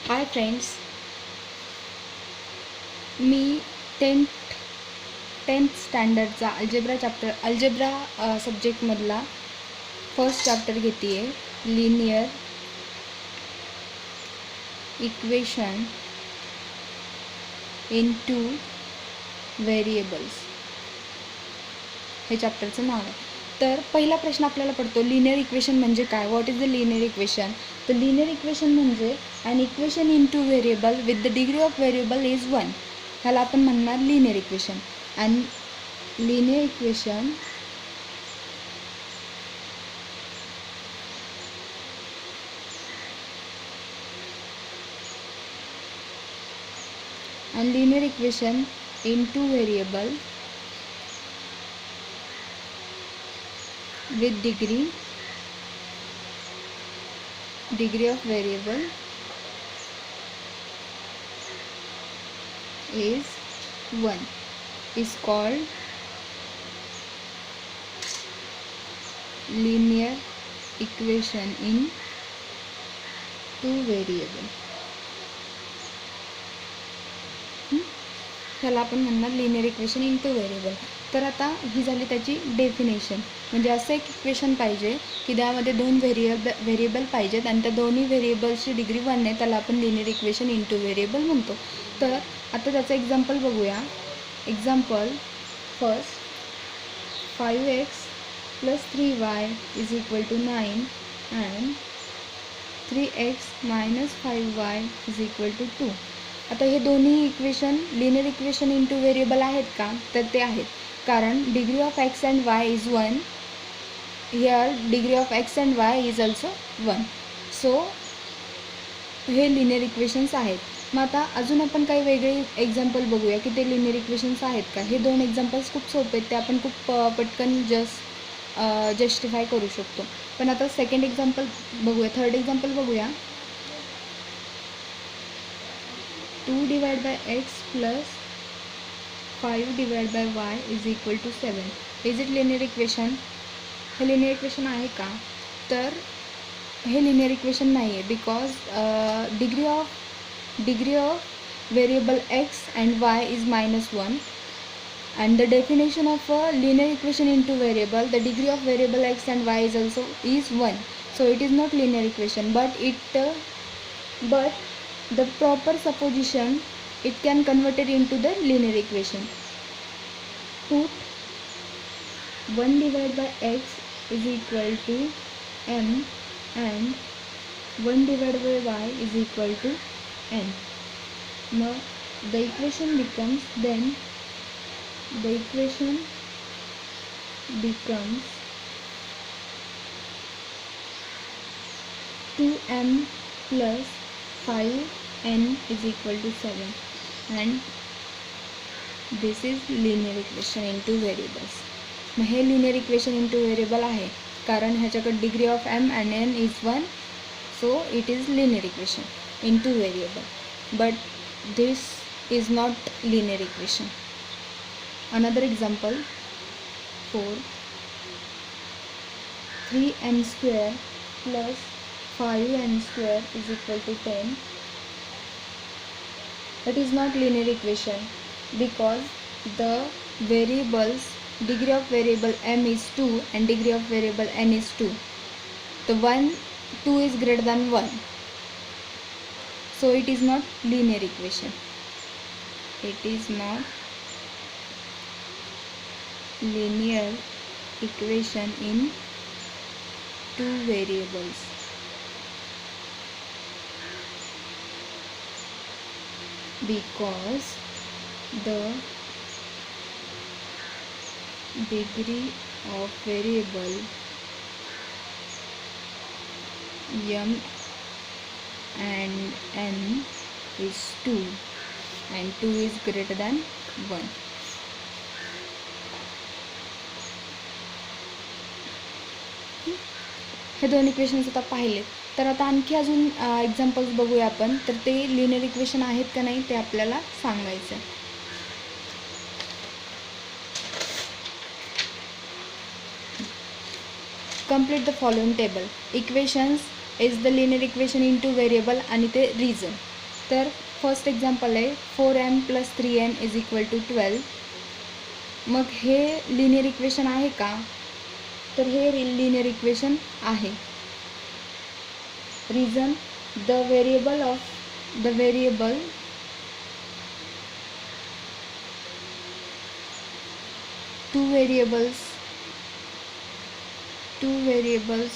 हाय friends, मी tenth स्टँडर्डचा algebra सब्जेक्टमधला फर्स्ट चॅप्टर घेते आहे. Linear equation in two variables हे चॅप्टरचं नाव आहे. तर पहिला प्रश्न आपल्याला पडतो, लिनियर इक्वेशन म्हणजे काय? What is the linear equation? तर लिनियर इक्वेशन म्हणजे an equation in two variable with the degree of variable is 1. ह्याला आपण म्हणणार linear equation. And linear equation in two variable with degree of variable is 1 is called linear equation in two variable. ह्याला आपण म्हणणार linear equation in two variable. तर आता ही झाली त्याची डेफिनेशन. म्हणजे असं एक इक्वेशन पाहिजे की त्यामध्ये दोन व्हेरिएबल पाहिजेत आणि त्या दोन्ही व्हेरिएबल्सची डिग्री 1 आहे, त्याला आपण linear equation in two variable म्हणतो. तर आता त्याचं एक्झाम्पल बघूया. Example first, 5x + 3y = 9 and 3x - 5y = 2. आता हे दोन्ही equation linear equation in two variable आहेत का? तर ते आहेत, कारण degree of x and y is 1. Here degree of x and y is also 1. So हे लिनियर इक्वेशन्स आहेत. मग आता अजून आपण काही वेगळे एक्झाम्पल बघूया की ते लिनियर इक्वेशन्स आहेत का. हे दोन एक्झाम्पल्स खूप सोपे आहेत, ते आपण खूप पटकन जस्टिफाय करू शकतो. पण आता सेकंड एक्झाम्पल बघूया, थर्ड एक्झाम्पल बघूया. 2 / x + 5 / y = 7. Is it linear equation? हे लिनियर इक्वेशन आहे का? तर हे लिनियर इक्वेशन नाही आहे, because degree of variable x and y is -1. and the definition of a linear equation into variable, the degree of variable x and y is also 1. So it is not linear equation, but the proper supposition, it can convert it into the linear equation. Put 1 / x = m and 1 / y = n. Now the equation becomes 2m + 5n = 7, and this is linear equation into variables. Mug hey linear equation into variable आहे, कारण ह्याच्याकडे degree of m and n is 1. So it is linear equation into variable, but this is not linear equation. Another example, 4 3n² + 5n² = 10. That is not linear equation, because the variables degree of variable m is 2 and degree of variable n is 2. The 2 is greater than 1. So it is not linear equation. It is not linear equation in two variables. Because the degree of variable m and n is 2 and 2 is greater than 1. हे दोन equations आता पाहिले. तर आता आणखी अजून examples बघूया आपण. तर ते लिनियर इक्वेशन आहेत का नाही ते आपल्याला सांगायचं आहे. Complete the following table. Equations is the linear equation in two variable आणि ते रिझन. तर फर्स्ट एक्झाम्पल आहे 4m + 3n = 12. मग हे लिनियर इक्वेशन आहे का? तर हे लिनियर इक्वेशन आहे. Reason the variable two variables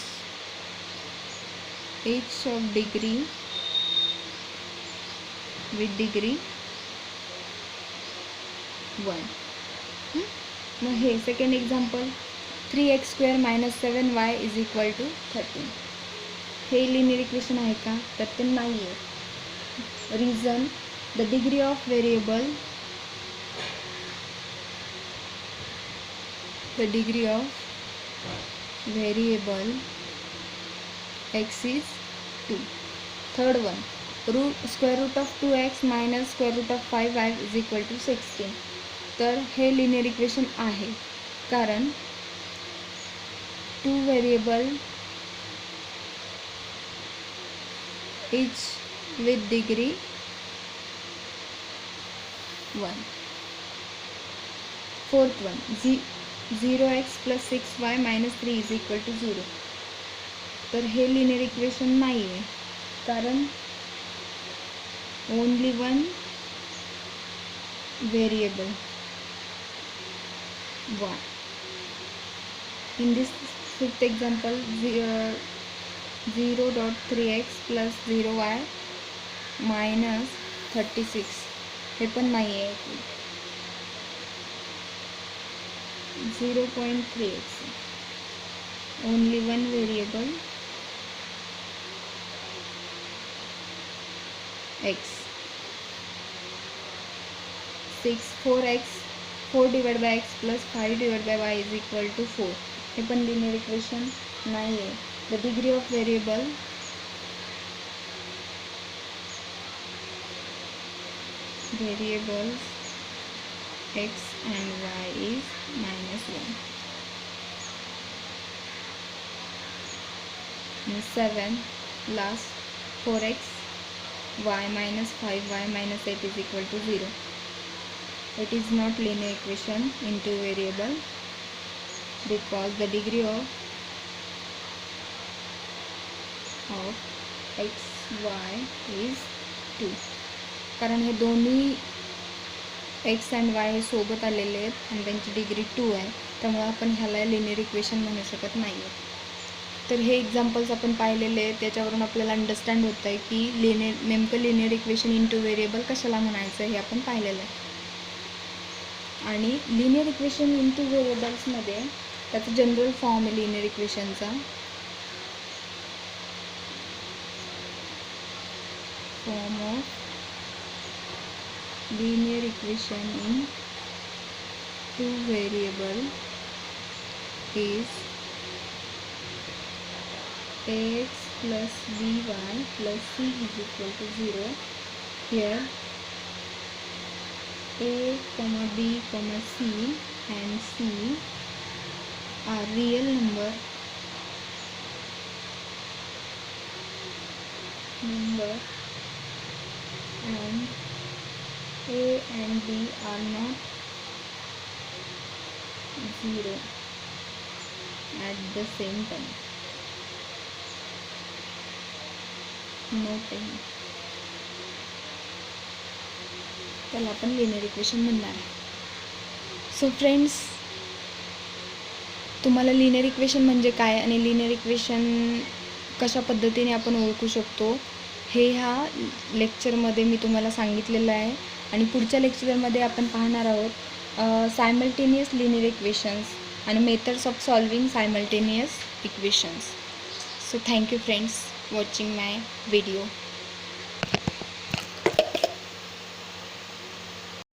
each of degree with degree 1. मग हे सेकंड एक्झाम्पल 3x² - 7y = 13. हे लिनियर इक्वेशन आहे का? तर ते नाही आहे. Reason the degree of variable x is 2. Third one √2x - √5y = 16. तर हे लिनियर इक्वेशन आहे कारण two variable each with degree 1. Fourth one 0x + 6y - 3 = 0. तर हे लिनियर इक्वेशन नाही आहे कारण only one variable y. In this fifth example 0.3x + 0y - 36 हे पण नाही आहे. 0.3x only one variable x. 4x + 5/y = 4 हे पण लिनियर इक्वेशन नाही आहे. The degree of variable x and y is -1. 7 last 4x y - 5y - 8 = 0. It is not linear equation into variable because the degree of x y is 2. कारण हे दोन्ही x and y हे सोबत आलेले आहेत आणि त्यांची degree 2 आहे. त्यामुळे आपण ह्याला लिनियर इक्वेशन म्हणू शकत नाही आहे. तर हे एक्झाम्पल्स आपण पाहिलेले आहेत. त्याच्यावरून आपल्याला अंडरस्टँड होतं आहे की नेमकं लिनियर इक्वेशन इंटू व्हेरिएबल कशाला म्हणायचं हे आपण पाहिलेलं आहे. आणि लिनियर इक्वेशन इंटू व्हेरिएबल्समध्ये त्याचा जनरल फॉर्म आहे लिनियर इक्वेशनचा. Form of linear equation in two variable is ax plus by plus c is equal to 0. Here a, b, c and c are real number and a and b are not 0 at the same time. Noting त्याला आपण linear equation म्हणणार आहे. So friends, तुम्हाला linear equation म्हणजे काय आणि linear equation कशा पद्धतीने आपण ओळखू शकतो हे ह्या लेक्चरमध्ये मी तुम्हाला सांगितलेलं आहे. आणि पुढच्या लेक्चरमध्ये आपण पाहणार आहोत सायमल्टेनियस लिनियर इक्वेशन्स आणि methods of solving simultaneous equations. So thank you friends watching my video.